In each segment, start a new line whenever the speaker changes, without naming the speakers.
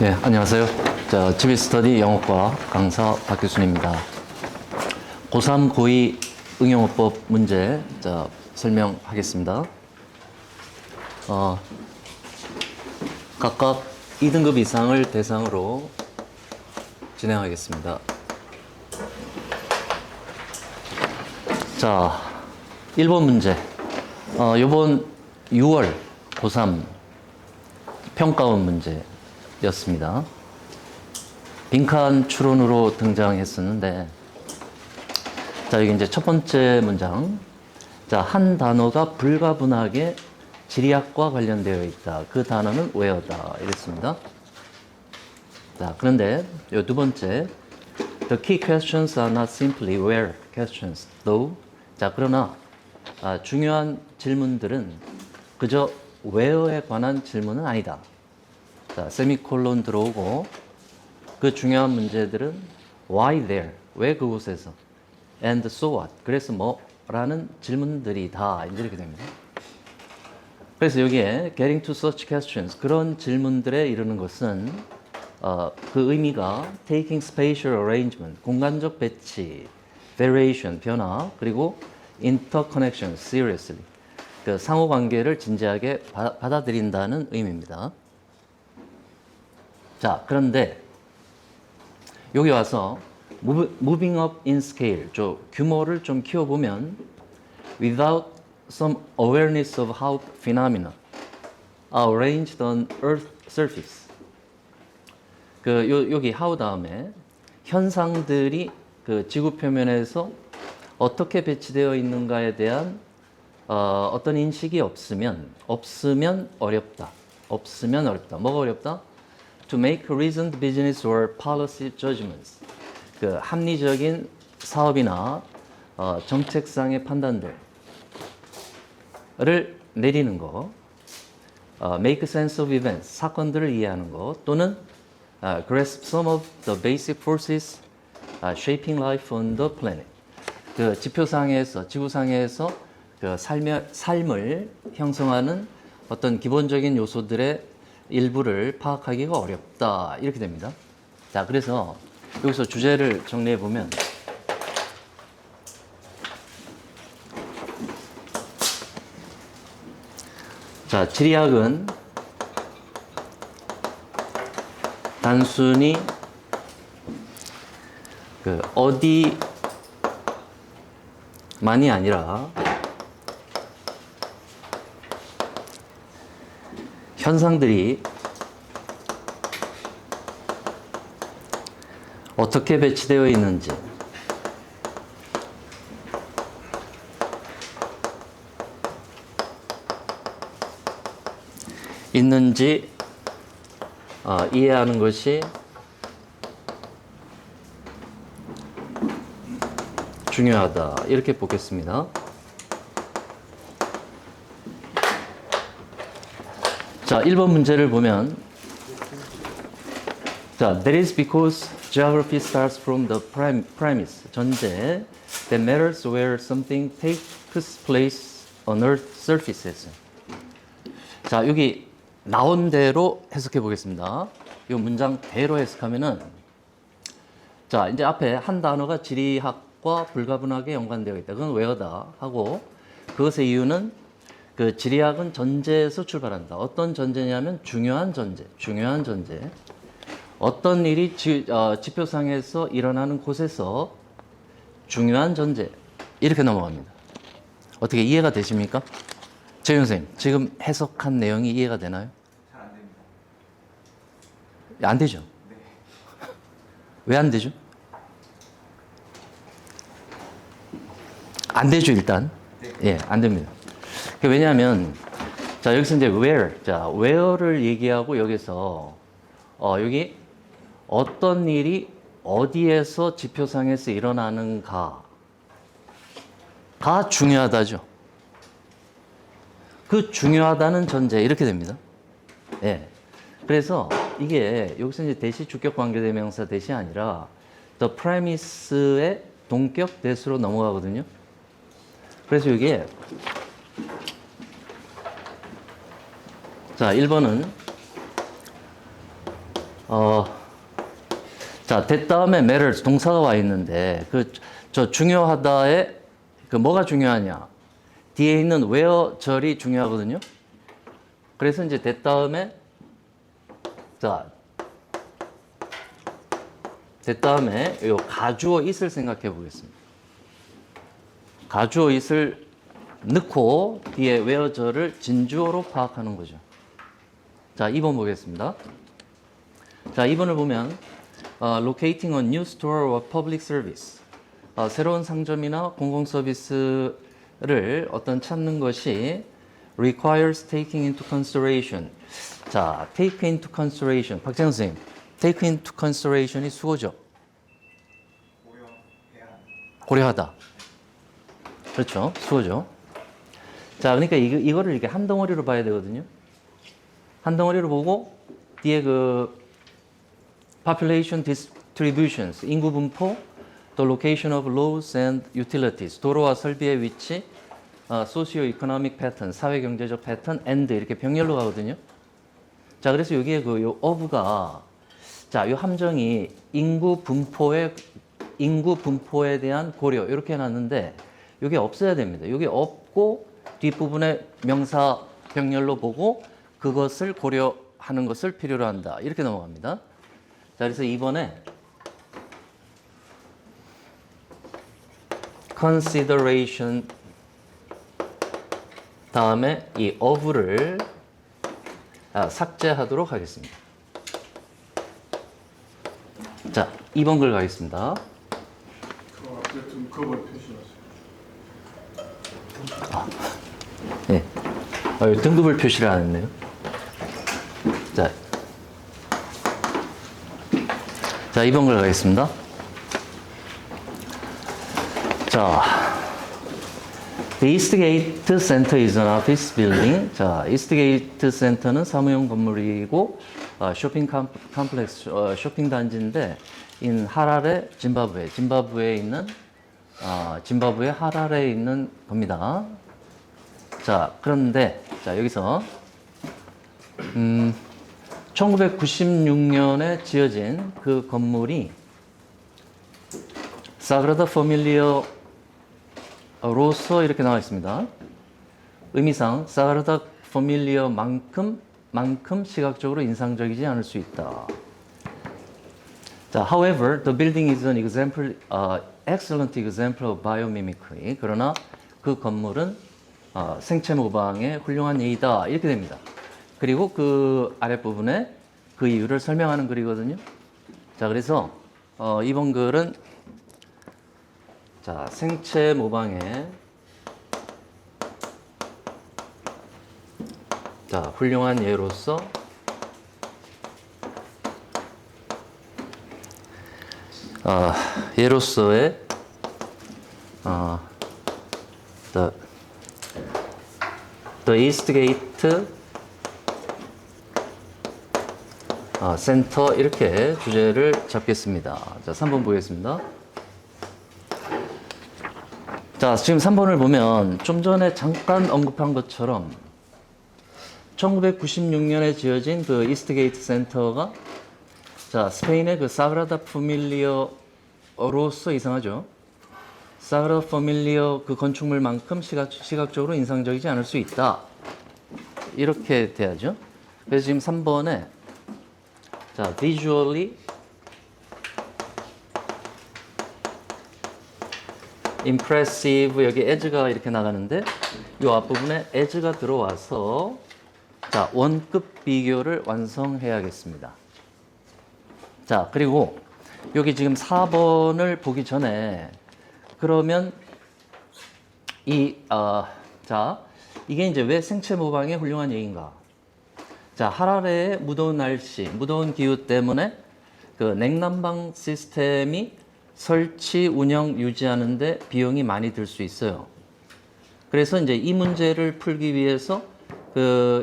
네, 안녕하세요. GBS 스터디 영어과 강사 박규순입니다. 고3, 고2 응용어법 문제 설명하겠습니다. 각각 2등급 이상을 대상으로 진행하겠습니다. 자, 1번 문제. 요번 6월 고3 평가원 문제였습니다. 빈칸 추론으로 등장했었는데, 자, 여기 이제 첫 번째 문장. 자, 한 단어가 불가분하게 지리학과 관련되어 있다. 그 단어는 where다. 이랬습니다. 자, 그런데 요 두 번째. The key questions are not simply where questions, though. 자, 그러나 중요한 질문들은 그저 where에 관한 질문은 아니다. 자, 세미콜론 들어오고 그 중요한 문제들은 why there, 왜 그곳에서, and so what, 그래서 뭐라는 질문들이다. 이렇게 됩니다. 그래서 여기에 getting to such questions, 그런 질문들에 이르는 것은 그 의미가 taking spatial arrangement, 공간적 배치, variation, 변화, 그리고 interconnection, seriously, 그 상호관계를 진지하게 받아들인다는 의미입니다. 자, 그런데 여기 와서 moving up in scale, 규모를 좀 키워보면 without some awareness of how phenomena are arranged on Earth's surface. 여기 how 다음에 현상들이 그 지구 표면에서 어떻게 배치되어 있는가에 대한 어떤 인식이 없으면 어렵다. 뭐가 어렵다? To make reasoned business or policy judgments. 그 합리적인 사업이나 정책상의 판단들을 내리는 거, make sense of events, 사건들을 이해하는 거, 또는 grasp some of the basic forces shaping life on the planet. 그 지표상에서, 지구상에서 그 삶을 형성하는 어떤 기본적인 요소들의 일부를 파악하기가 어렵다. 이렇게 됩니다. 자, 그래서 여기서 주제를 정리해 보면, 자, 지리학은 단순히 그 어디만이 아니라 현상들이 어떻게 배치되어 있는지, 이해하는 것이 중요하다. 이렇게 보겠습니다. 자, 1번 문제를 보면, 자, that is because geography starts from the premise, 전제, that matters where something takes place on Earth's surfaces. 자, 여기 나온 대로 해석해 보겠습니다. 이 문장대로 해석하면은, 자, 이제 앞에 한 단어가 지리학과 불가분하게 연관되어 있다. 그건 where다 하고, 그것의 이유는 그 지리학은 전제에서 출발한다. 어떤 전제냐면 중요한 전제. 어떤 일이 지표상에서 일어나는 곳에서 중요한 전제. 이렇게 넘어갑니다. 어떻게 이해가 되십니까? 재윤 선생님, 지금 해석한 내용이 이해가 되나요?
잘 안 됩니다.
안 되죠?
네.
왜 안 되죠? 안 되죠, 일단.
네.
예, 안 됩니다. 왜냐하면, 자, 여기서 이제 where, 자, where를 얘기하고 여기서, 여기 어떤 일이 어디에서 지표상에서 일어나는가가 중요하다죠. 그 중요하다는 전제, 이렇게 됩니다. 예. 그래서 이게 여기서 이제 대시 주격 관계대명사 대시 아니라 the premise의 동격 대수로 넘어가거든요. 그래서 이게 자, 1번은 어, 자, that 다음에 matters 동사가 와 있는데 저 중요하다에 그 뭐가 중요하냐? 뒤에 있는 where 절이 중요하거든요. 그래서 이제 that 다음에 자, that 다음에 요 가주어 it을 생각해 보겠습니다. 가주어 it을 넣고 뒤에 where 절을 진주어로 파악하는 거죠. 자, 2번 보겠습니다. 자, 2번을 보면 locating a new store or public service. 새로운 상점이나 공공 서비스를 어떤 찾는 것이 requires taking into consideration. 자, take into consideration. 박재현 선생님, take into consideration이 수거죠? 고려하다. 그렇죠. 수거죠. 자, 그러니까 이거를 이렇게 한 덩어리로 봐야 되거든요. 한 덩어리로 보고 뒤에 그 population distributions, 인구 분포, the location of roads and utilities, 도로와 설비의 위치, socio-economic pattern, 사회 경제적 패턴, and 이렇게 병렬로 가거든요. 자, 그래서 여기에 요 of가 자, 요 함정이 인구 분포에 대한 고려 이렇게 해놨는데 이게 없어야 됩니다. 이게 없고 뒷부분에 명사 병렬로 보고 그것을 고려하는 것을 필요로 한다. 이렇게 넘어갑니다. 자, 그래서 이번에 consideration 다음에 이 of를 삭제하도록 하겠습니다. 자, 2번 글 가겠습니다.
그 앞에 등급을 표시하세요.
네. 등급을 표시를 안 했네요. 자, 2번 글 가겠습니다. 자, The Eastgate Center is an office building. 자, Eastgate Center는 사무용 건물이고 쇼핑 컴플렉스, 쇼핑 단지인데 in 하라레, 짐바브웨에 있는 짐바브웨 하라레에 있는 겁니다. 자, 그런데 자, 여기서 1996년에 지어진 그 건물이 사그라다 파밀리아로서 이렇게 나와 있습니다. 의미상 사그라다 파밀리아만큼 시각적으로 인상적이지 않을 수 있다. 자, however, the building is an example, excellent example of biomimicry. 그러나 그 건물은 생체 모방의 훌륭한 예이다. 이렇게 됩니다. 그리고 그 아랫부분에 그 이유를 설명하는 글이거든요. 자, 그래서 이번 글은 자, 생체 모방의 자, 훌륭한 예로서 예로서의 the Eastgate 센터 이렇게 주제를 잡겠습니다. 자, 3번 보겠습니다. 자, 지금 3번을 보면 좀 전에 잠깐 언급한 것처럼 1996년에 지어진 그 이스트게이트 센터가 자, 스페인의 그 사그라다 파밀리아로서 이상하죠. 사그라다 파밀리아 그 건축물만큼 시각적으로 인상적이지 않을 수 있다. 이렇게 돼야죠. 그래서 지금 3번에 자, visually impressive 여기 edge가 이렇게 나가는데 이 앞부분에 edge가 들어와서 자, 원급 비교를 완성해야겠습니다. 자, 그리고 여기 지금 4번을 보기 전에 그러면 자, 이게 이제 왜 생체 모방의 훌륭한 예인가? 자, 하라레의 무더운 날씨, 무더운 기후 때문에 그 냉난방 시스템이 설치, 운영, 유지하는데 비용이 많이 들 수 있어요. 그래서 이제 이 문제를 풀기 위해서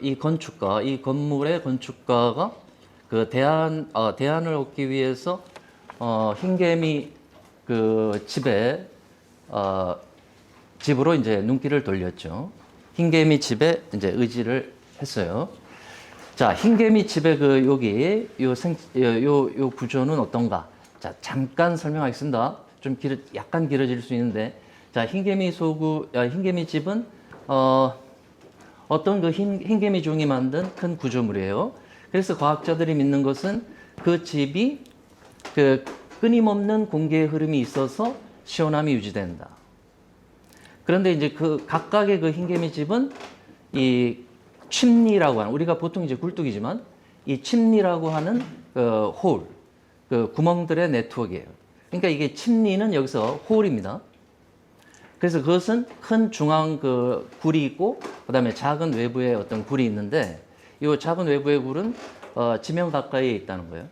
이 건축가, 이 건물의 건축가가 그 대안을 얻기 위해서 흰개미 그 집으로 이제 눈길을 돌렸죠. 흰개미 집에 이제 의지를 했어요. 자, 흰개미집의 그 여기 요 구조는 어떤가? 자, 잠깐 설명하겠습니다. 좀 약간 길어질 수 있는데, 자, 흰개미집은 어떤 그 흰개미 종이 만든 큰 구조물이에요. 그래서 과학자들이 믿는 것은 그 집이 그 끊임없는 공기의 흐름이 있어서 시원함이 유지된다. 그런데 이제 그 각각의 그 흰개미집은 이 침니라고 하는, 우리가 보통 이제 굴뚝이지만 이 침니라고 하는 홀, 그 구멍들의 네트워크예요. 그러니까 이게 침니는 여기서 홀입니다. 그래서 그것은 큰 중앙 그 굴이 있고, 그 다음에 작은 외부에 어떤 굴이 있는데, 이 작은 외부의 굴은 지면 가까이에 있다는 거예요.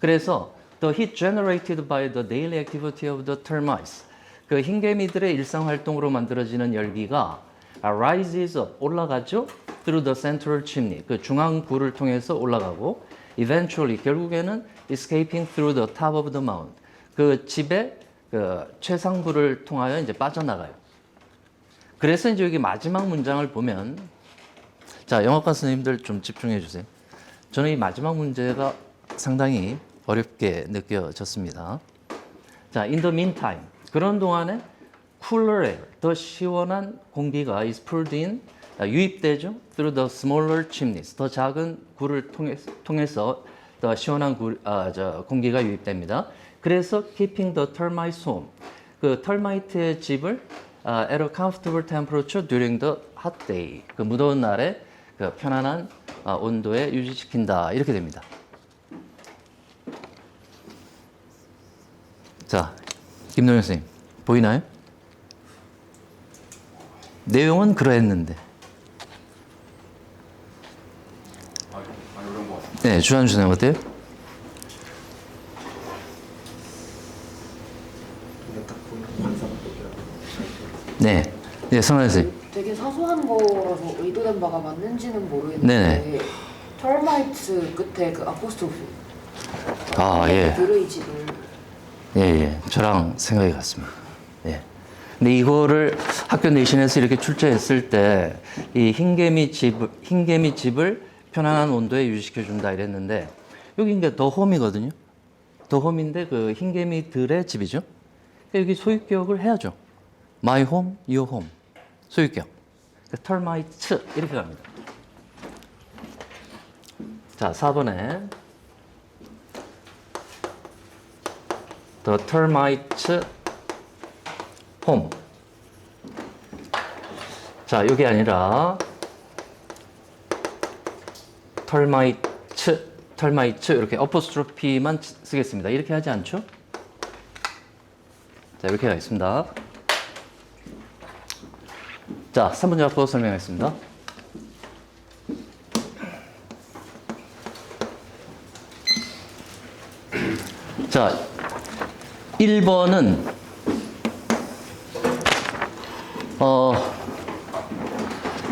그래서 the heat generated by the daily activity of the termites, 그 흰개미들의 일상 활동으로 만들어지는 열기가 rises up, 올라가죠. through the central chimney, 그 중앙 굴을 통해서 올라가고, eventually, 결국에는 escaping through the top of the mound, 그 집의 그 최상부를 통하여 이제 빠져나가요. 그래서 이제 여기 마지막 문장을 보면, 자, 영어과 선생님들 좀 집중해 주세요. 저는 이 마지막 문제가 상당히 어렵게 느껴졌습니다. 자, in the meantime, 그런 동안에 cooler air, 더 시원한 공기가 is pulled in, 유입되죠. through the smaller chimneys, 더 작은 굴을 통해서 더 시원한 공기가 유입됩니다. 그래서 keeping the termites home, 그 termite의 집을 at a comfortable temperature during the hot day, 그 무더운 날에 그 편안한 온도에 유지시킨다, 이렇게 됩니다. 자, 김동현 선생님 보이나요? 내용은 그러했는데. 네, 주한 선생님 어때요? 네, 네, 성환 선생님.
되게 사소한 거라서 의도된 바가 맞는지는 모르겠는데,
네네.
termites 끝에 그 아포스트로피,
아, 예.
들의 집을.
예, 저랑 생각이 같습니다. 예. 근데 이거를 학교 내신에서 이렇게 출제했을 때, 이 흰개미 집을 편안한 온도에 유지시켜준다 이랬는데, 여기 이제 더 홈이거든요. 더 홈인데 그 흰개미들의 집이죠. 그러니까 여기 소유격을 해야죠. My home, your home. 소유격. termites 이렇게 갑니다. 자, 4번에 the termites home. 자, 이게 아니라 termites 이렇게 어포스트로피만 쓰겠습니다. 이렇게 하지 않죠? 자, 이렇게 하겠습니다. 자, 3번 잡고 설명하겠습니다. 자, 1번은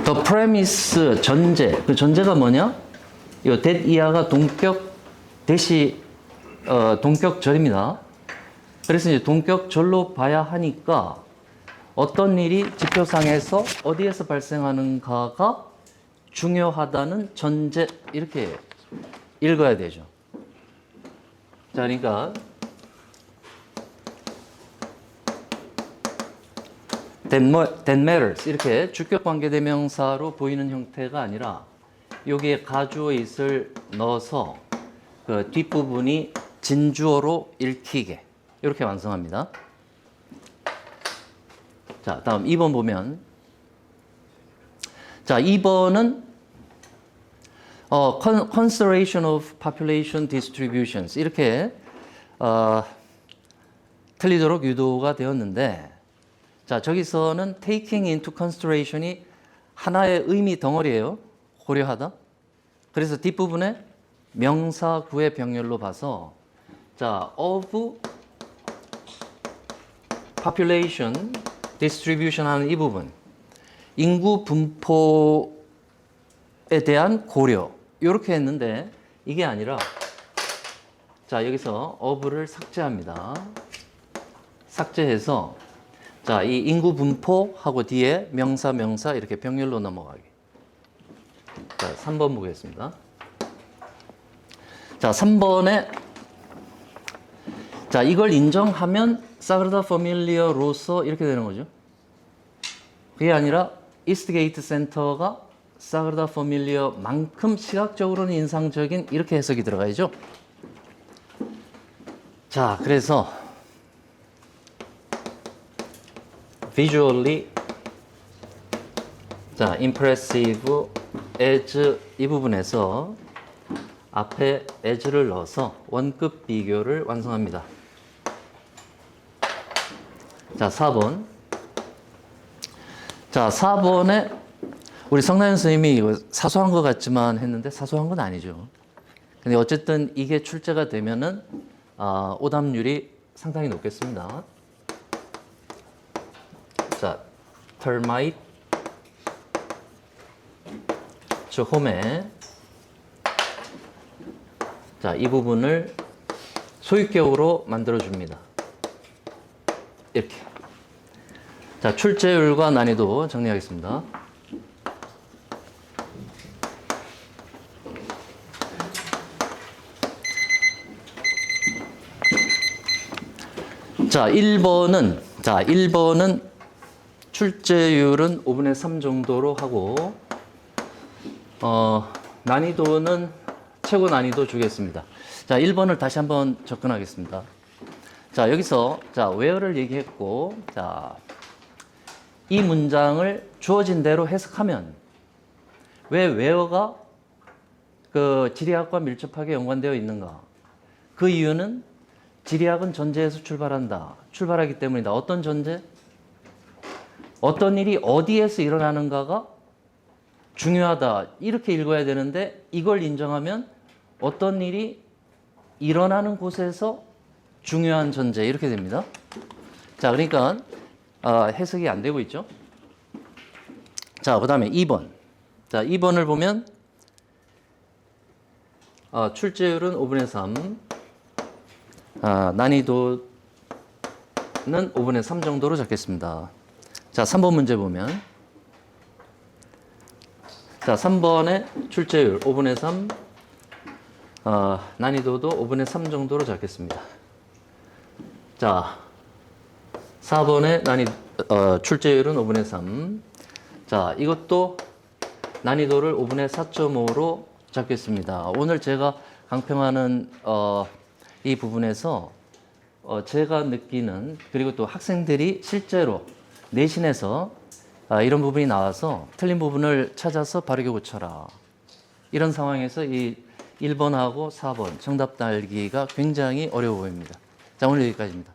the premise 전제. 그 전제가 뭐냐? 이 that 이하가 동격절입니다. 그래서 이제 동격절로 봐야 하니까 어떤 일이 지표상에서 어디에서 발생하는가가 중요하다는 전제, 이렇게 읽어야 되죠. 자, 그러니까 that matters 이렇게 주격 관계대명사로 보이는 형태가 아니라 여기에 가주어 it을 넣어서 그 뒷부분이 진주어로 읽히게 이렇게 완성합니다. 자, 다음 2번 보면, 자, 2번은 consideration of population distributions 이렇게 틀리도록 유도가 되었는데, 자, 저기서는 taking into consideration이 하나의 의미 덩어리예요. 고려하다. 그래서 뒷부분에 명사 구의 병렬로 봐서, 자, of population distribution 하는 이 부분, 인구 분포에 대한 고려, 이렇게 했는데 이게 아니라, 자, 여기서 of를 삭제합니다. 삭제해서, 자, 이 인구 분포하고 뒤에 명사 이렇게 병렬로 넘어가게. 자, 3번 보겠습니다. 자, 3번에 자, 이걸 인정하면 사그라다 파밀리아로서 이렇게 되는 거죠. 그게 아니라 이스트게이트 센터가 사그라다 파밀리아만큼 시각적으로는 인상적인 이렇게 해석이 들어가야죠. 자, 그래서 visually 자, impressive as 이 부분에서 앞에 as를 넣어서 원급 비교를 완성합니다. 자, 4번. 자, 4번에 우리 성나연 선생님이 이거 사소한 것 같지만 했는데 사소한 건 아니죠. 근데 어쨌든 이게 출제가 되면은 오답률이 상당히 높겠습니다. 자, termite 저 홈에 자, 이 부분을 소유격으로 만들어 줍니다. 이렇게. 자, 출제율과 난이도 정리하겠습니다. 자, 1번은 출제율은 5분의 3 정도로 하고 난이도는 최고 난이도 주겠습니다. 자, 1번을 다시 한번 접근하겠습니다. 자, 여기서 자, where를 얘기했고 자, 이 문장을 주어진 대로 해석하면 왜 where가 그 지리학과 밀접하게 연관되어 있는가? 그 이유는 지리학은 전제에서 출발한다. 출발하기 때문이다. 어떤 전제? 어떤 일이 어디에서 일어나는가가 중요하다. 이렇게 읽어야 되는데 이걸 인정하면 어떤 일이 일어나는 곳에서 중요한 전제 이렇게 됩니다. 자, 그러니까 해석이 안 되고 있죠. 자, 그 다음에 2번. 자, 2번을 보면 출제율은 5분의 3. 난이도는 5분의 3 정도로 잡겠습니다. 자, 3번 문제 보면 자, 3번의 출제율 5분의 3 난이도도 5분의 3 정도로 잡겠습니다. 자, 4번의 출제율은 5분의 3. 자, 이것도 난이도를 5분의 4.5로 잡겠습니다. 오늘 제가 강평하는 이 부분에서 제가 느끼는 그리고 또 학생들이 실제로 내신에서 이런 부분이 나와서 틀린 부분을 찾아서 바르게 고쳐라. 이런 상황에서 이 1번하고 4번 정답 달기가 굉장히 어려워 보입니다. 자, 오늘 여기까지입니다.